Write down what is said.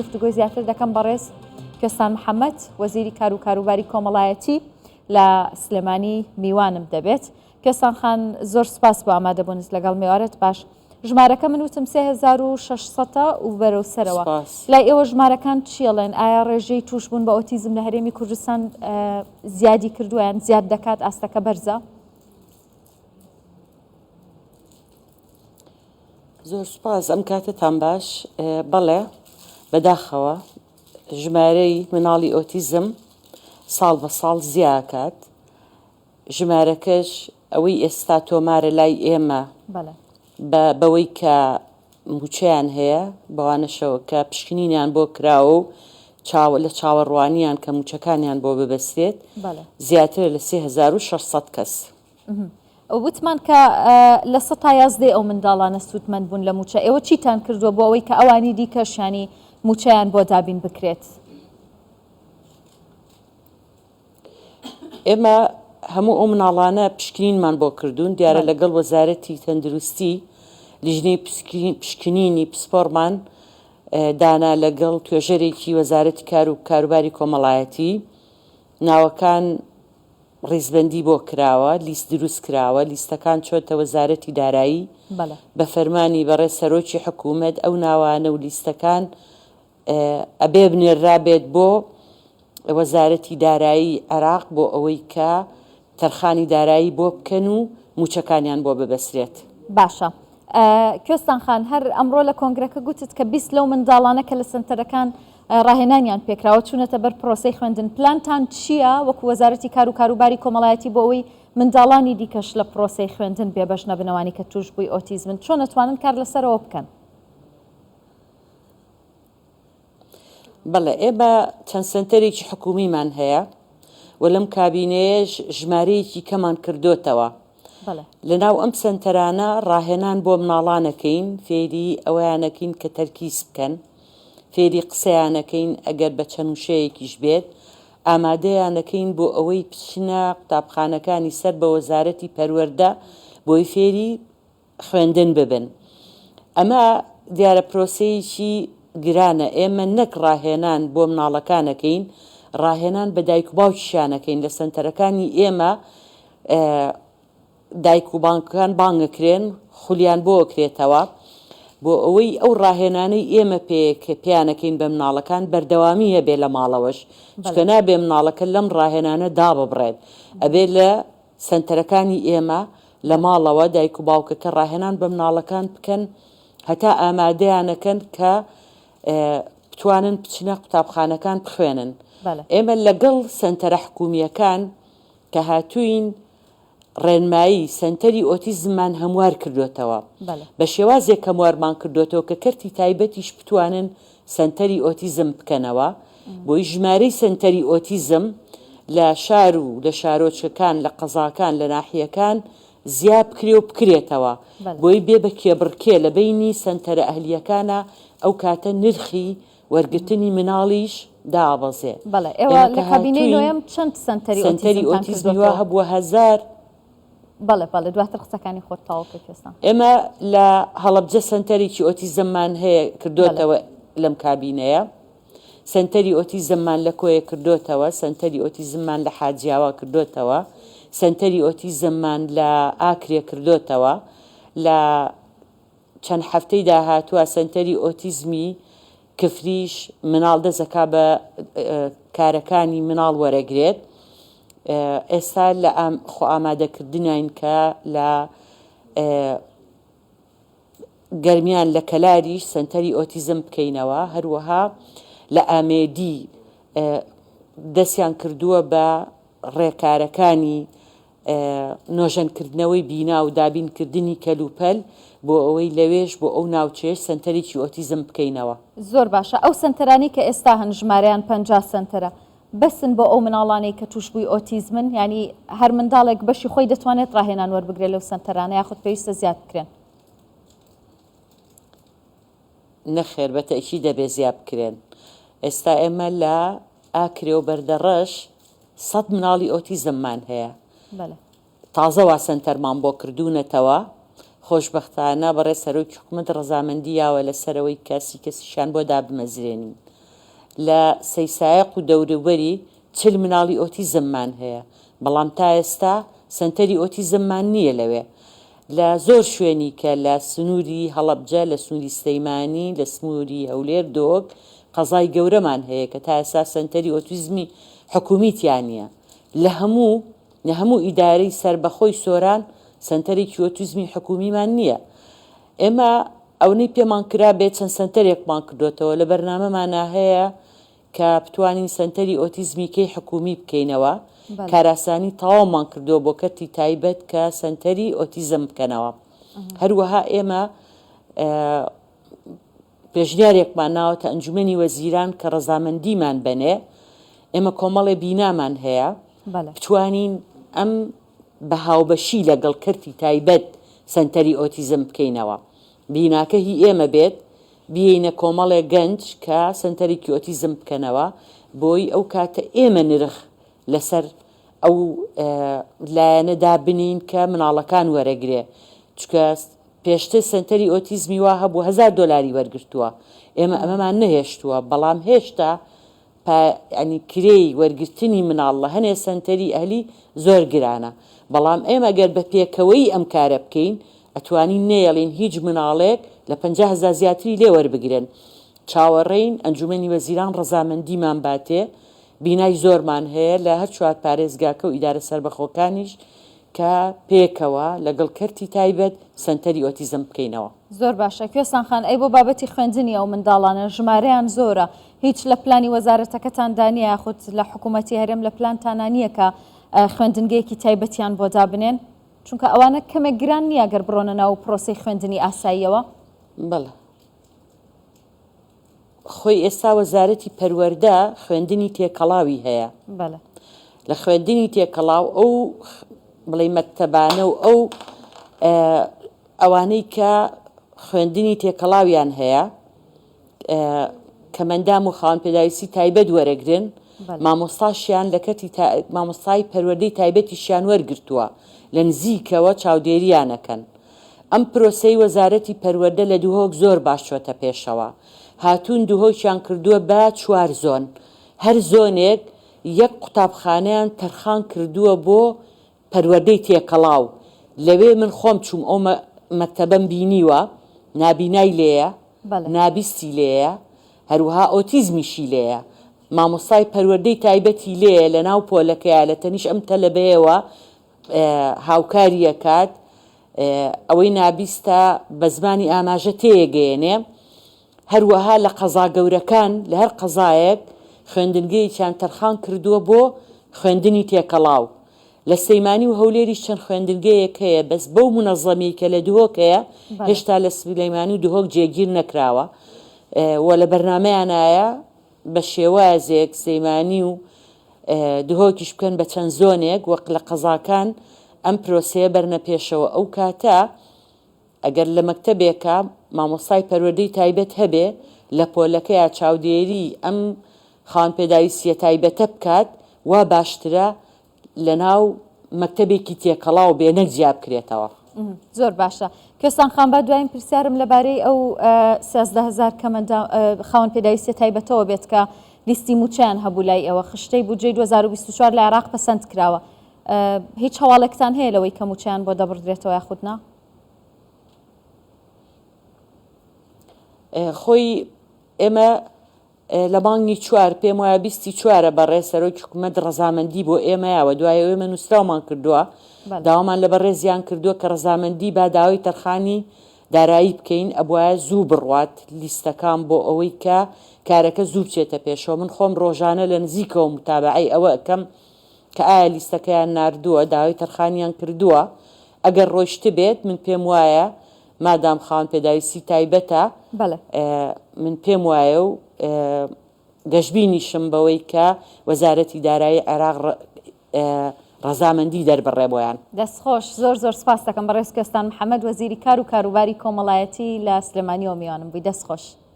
گفتوگۆی زیاتر دەکەم بەڕێز کوێستان محەممەد وەزیری کار و کاروباری کۆمەڵایەتی لە سلێمانی میوانم دەبێت. کوێستان خان زۆر سپاس بۆ ئامادەبوونت لەگەڵ میوارەت. باش ژمارەکە من وتم 3600 و بەرەو سەرەوە. لای ئێوە ژمارەکان چیڵێن؟ ئایا ڕێژەی توشبوون بە ئۆتیزم لە هەرێمی کوردستان زیادی کردویان زیاد دەکات ئاستەکە بەرزە؟ زۆر سپاس ئەم کاتتان باش. بەڵێ بەداخەوە ژمارەی مناڵی ئۆتیزم ساڵ بە ساڵ زیاکات. ژمارەکەش ئەوەی ئێستا تۆمارە لای ئێمە بەوەی کە موچەیان هەیە بەوانەشەوە کە پشکنینیان بۆ کراوە و لە چاوەڕوانیان کە موچەکانیان بۆ ببەستێت زیاتر لە 3600 کەس. وتمان کە لە 111 ئەو منداڵانە سوودمەند بوون لە موچە. ئێوە چیتان کردووە بۆ ئەوەی کە ئەوانی دیکەشانی موچەیان بۆ دابین بکرێت؟ ئێمە هەموو ئەو مناڵانە پشکنینمان بۆ کردوون دیارە لەگەڵ وەزارەتی تەندروستی لیژنەی پشکنینی پسپۆڕمان دانا لەگەڵ توێژەرێکی وەزارەتی کار و کاروباری کۆمەڵایەتی ناوەکان ڕێزبەندی بۆ کراوە، لیست دروست کراوە، لیستەکان چۆتە وەزارەتی دارایی بە فەرمانی بەڕێز سەرۆکی حکوومەت. ئەو ناوانە و لیستەکان ئەبێ بنێرابێت بۆ وەزارەتی دارایی عێراق بۆ ئەوەی کە تەرخانی دارایی بۆ بکەن و موچەکانیان بۆ ببەسرێت. باشە. کوێستان خان هەر ئەمڕۆ لە کۆنگرەکە گوتت کە 20 لەو منداڵانە کە لە سنتەرەکان ڕاهێنانیان پێکراوە چوونەتە بەر پرۆسەی خوێندن. پلانتان چییە وەکو وەزارەتی کار و کاروباری کۆمەڵایەتی بۆ ئەوەی منداڵانی دیکەش لە پرۆسەی خوێندن بێبەش نەبنەوانی کە توش بووی ئۆتیزمن چۆن نەتوانن کار لەسەرەوە بکەن؟ بەڵێ ئێمە چەند سنتەرێکی حکومیمان هەیە و لەم کابینەیەش ژمارەیەکی کەمان کردوتەوە. لەناو ئەم سنتەرانە ڕاهێنان بۆ مناڵانەکەین، فێری ئەویانەکەین کە تەرکیز بکەن، فێری قسەیانەکەین ئەگەر بە چەنوشەیەکیش بێت، ئامادەیانەکەین بۆ ئەوەی بچنە قوتابخانەکانی سەر بە وەزارەتی پەروەردە بۆی فێری خوێندن ببن. ئەمە دیارە پرۆسەیەکی گرانە. ئێمە نەک ڕاهێنان بۆ مناڵەکانەکەین، ڕاهێنان بە دایک و باوکیشانەکەین. لە سنتەرەکانی ئێمە دایک و بانکەکان بانگەکرێن، خولیان بۆ ئەکرێتەوە بۆ ئەوەی ئەو ڕاهێنانەی ئێمە پیانەکەین بە مناڵەکان بەردەوامی هەبێ لە ماڵەوەش، چکە نابێ مناڵەکە لەم ڕاهێنانە داببڕێت. ئەبێ لە سنتەرەکانی ئێمە لە ماڵەوە دایک و باوکەکە ڕاهێنان بە مناڵەکان بکەن هەتا ئامادەیانەکەن کە بتوانن بچنە قوتابخانەکان بخوێنن. ئێمە لەگەڵ سنتەرە حکومیەکان کە هاتووین ڕێنمایی سنتەری ئۆتیزممان هەموار کردوێتەوە بە شێوازێک هەموارمان کردوێتەوە کە کەرتی تایبەتیش بتوانن سنتەری ئۆتیزم بکەنەوە بۆی ژمارەی سنتەری ئۆتیزم لە شار و لە شارۆچەکان لە قەزاکان لە ناحیەکان زیاد بکرێ و بکرێتەوە بۆی بێ بە کێبڕکێ لە بینی سنتەرە ئەهلیەکانە ئەو کاتە نرخی وەرگرتنی مناڵیش دابەزێ. بەڵێ ئێوە لە کابینەی نوێم چەند سنتەری ئۆتیزمی وا هەبووە 1000. بەڵێ بەڵێ دواتر قسەکانی خۆت تاوا کوێستان. ئێمە لە هەڵەبجە سنتەرێکی ئۆتیزممان هەیە کردوتەوە لەم کابینەیە، سنتەری ئۆتیزممان لە کۆیە کردوتەوە، سنتەری ئۆتیزممان لە حاجیاوا کردوتەوە، سنتەری ئۆتیزممان لە ئاکرێ کردوتەوە. لە چەند هەفتەی داهاتووە سنتەری ئۆتیزمی کفریش مناڵ دەزەکا بە کارەکانی مناڵ وەرەگرێت. ئێستا لە خۆ ئامادەکردنین کە لە گەرمیان لە کەلاریش سنتەری ئۆتیزم بکەینەوە. هەروەها لە ئامێدی دەستیان کردووە بە ڕێکارەکانی نۆژەنکردنەوەی بینا و دابینکردنی کەلوپەل بۆ ئەوەی لەوێش بۆ ئەو ناوچێش سنتەرێکی ئۆتیزم بکەینەوە. زۆر باشە. ئەو سنتەرانی کە ئێستا هەن ژمارەیان 50 سنتەرە بەسن بۆ ئەو مناڵانەی کە توش بووی ئۆتیزمن، ینی هەر منداڵێک بەشی خۆی دەتوانێت ڕاهێنان وەربگرێت لەو سنتەرانە یاخود پێویستە زیاد بکرێن؟ نەخێر بەتەکی دەبێ زیاد بکرێن. ئێستا ئێمە لە ئاکرێ و بەردەڕەش 100 مناڵی ئۆتیزممان هەیە. تازەوا سنتەرمان بۆ کردوونەتەوە. خۆشبەختانە بەڕێ سەرۆکی حکوومەت ڕەزامەندیاوە لەسەرەوەی کەسیشان بۆ دابمەزرێنین. لە سەیسایق و دەوروبەری 40 مناڵی ئۆتیزممان هەیە، بەڵام تا ئێستا سنتەری ئۆتیزممان نییە لەوێ. لە زۆر شوێنی کە لە سنووری هەڵەبجە، لە سنووری سلەیمانی، لە سنووری هەولێر دۆک قەزای گەورەمان هەیە کە تا ئێستا سنتەری ئۆتیزمی حکومیتیان نییە. لە هەموو ئیدارەی سربەخۆی سۆران سنتەرێکی ئۆتیزمی حکومیمان نییە. ئێمە ئەوەی پێمان کرا بێت چەند سنتەرێکمان کردوێتەوە لە بەرنامەمانە هەیە کە بتوانین سنتەری ئۆتیزمیکەی حکومی بکەینەوە. کاراسانی تەواومان کردووە بۆ کەتی تایبەت کە سنتەری ئۆتیزم بکەنەوە. هەروەها ئێمە پێشنیارێکمان ناوەتە ئەنجومەنی وەزیران کە ڕەزامەندیمان بنێ، ئێمە کۆمەڵێ بینامان هەیە بتوانین ئەم بە هاوبەشی لەگەڵ کەرتی تایبەت سنتەری ئۆتیزم بکەینەوە. بیناکە هی ئێمە بێت بیینە کۆمەڵێ گەنج کە سنتەرێکی ئۆتیزم بکەنەوە، بۆی ئەو کاتە ئێمە نرخ لەسەر ئەو لایەنەدا بنین کە مناڵەکان وەرەگرێ. چکە پێشتر سنتەری ئۆتیزمی وا هەبوو $1000 وەرگرتووە، ئێمە ئەمەمان نەهێشتووە، بەڵام هێشتا ینی کرێی وەرگرتنی مناڵ لە هەنێ سنتەری ئەهلی زۆر گرانە. بەڵام ئێمە گەر بە پێکەوەی ئەم کارە بکەین ئەتوانین نێڵین هیچ مناڵێک لە 50,000 زیاتری لێ وەربگرن. چاوەڕێین ئەنجومەنی وەزیران ڕەزامەندیمان باتێ، بینای زۆرمان هەیە لە هەر چوار پارێزگاکە و ئیدارە سربەخۆکانیش کە پێکەوە لەگەڵ کەرتی تایبەت سنتەری ئۆتیزم بکەینەوە. زۆر باشە. کوێستان خان، ئەی بۆ بابەتی خوێندنی ئەو منداڵانە ژمارەیان زۆرە، هیچ لە پلانی وەزارەتەکەتان دانیە یاخود لە حکوومەتی هەرێم لە پلانتانە نییە کە خوێندنگەیەکی تایبەتیان بۆ دابنێن؟ چونکە ئەوانە کەمێک گران نییە گەر بڕۆنە ناو پرۆسەی خوێندنی ئاساییەوە. بەڵێ خۆی ئێستا وەزارەتی پەروەردە خوێندنی تێکەڵاوی هەیە. لە خوێندنی تێکەڵاو ئەو بڵێ مەکتەبانە و ئەو ئەوانەی کە خوێندنی تێکەڵاویان هەیە کە مەندام و خاوەنپێداویستی تایبەت وەرەگرن، مامۆستاشیان لە کەتی مامۆستای پەروەردەی تایبەتیشیان وەرگرتووە، لە نزیکەوە چاودێریانەکەن. ئەم پرۆسەی وەزارەتی پەروەردە لە دووهۆک زۆر باش چۆتە پێشەوە، هاتوون دووهۆکیان کردووە بە 4 زۆن، هەر زۆنێک یەک قوتابخانەیان تەرخان کردووە بۆ پەروەردەی تێکەڵاو. لەوێ من خۆم چوم ئەو مەکتەبەم بینیوە، نابینای لێیە، نابیستی لێیە، هەروەها ئۆتیزمیشی لێیە، مامۆستای پەروەردەی تایبەتی لێیە لە ناو پۆلەکەیە، لە تەنیش ئەم تەلەبەیەوە هاوکاریەکات، ئەوەی نابیستە بە زمانی ئاماژە تێگەێنێ. هەروەها لە قەزا گەورەکان لە هەر قەزایەک خوێندنگەیەکیان تەرخان کردووە بۆ خوێندنی تێکەڵاو. لە سلەیمانی و هەولێریش چەند خوێندنگەیەک هەیە، بەس بەو منەظەمی کە لە دووهۆکەیە هێشتا لە سلەیمانی و دووهۆک جێگیر نەکراوە و لە بەرنامەیانایە بە شێوازێک سلەیمانی و دووهۆکیش بکەن بە چەند زۆنێک وەک لە قەزاکان ئەم پرۆسەیە بەرنە پێشەوە. ئەو کاتە ئەگەر لە مەکتەبێکە مامۆستای پەروەردەی تایبەت هەبێ لە پۆلەکەیە چاودێری ئەم خاوەنپێداویستیە تایبەتە بکات، وا باشترە لە ناو مەکتەبێکی تێکەڵاو بێ نەک جیا بکرێتەوە. زۆر باشە. کوێستان خان، با دوایین پرسیارم لەبارەی ئەو 13,000 خاوەنپێداویستیە تایبەتەوە بێت کە لیستی موچیان هەبوو لای ئەوە، خشتەی بودجەی 2024 لە عێراق پەسەند کراوە. هیچ هەواڵێکتان هەیە لەوەی کە موچیان بۆ دەبڕدرێتەوە یاخودنا؟ خۆی ئێمە لە مانگی 4 پێم وایە 24 بەڕێ سەرۆکی حکوومەت ڕەزامەندی بۆ ئێمەیەوە، دوایە ئێمە نووسراومان کردووە، داوامان لە بەڕێزیان کردووە کە ڕەزامەندی با داوای تەرخانی دارایی بکەین، ئەبوایە زوو بڕوات لیستەکان بۆ ئەوەی کە کارەکە زوو بچێتە پێشەوە. من خۆم ڕۆژانە لە نزیکەوە متابعەی ئەوە ئەکەم کە ئایا لیستەکەیان ناردووە، داوای تەرخانیان کردووە. ئەگەر ڕۆیشت بێت من پێم وایە مادام خاوەنپێداویستی تایبەتە، من پێم وایە و گەشتبینیشم بەوەی کە وەزارەتی دارایی عێراق ڕەزامەندی دەربڕێ بۆیان. دەستخۆش. زۆر زۆر سپاس دەکەم بە ڕێز کوێستان محەممەد، وەزیری کار و کاروباری کۆمەڵایەتی لە سلێمانی و میوانم بووی. دەستخۆش.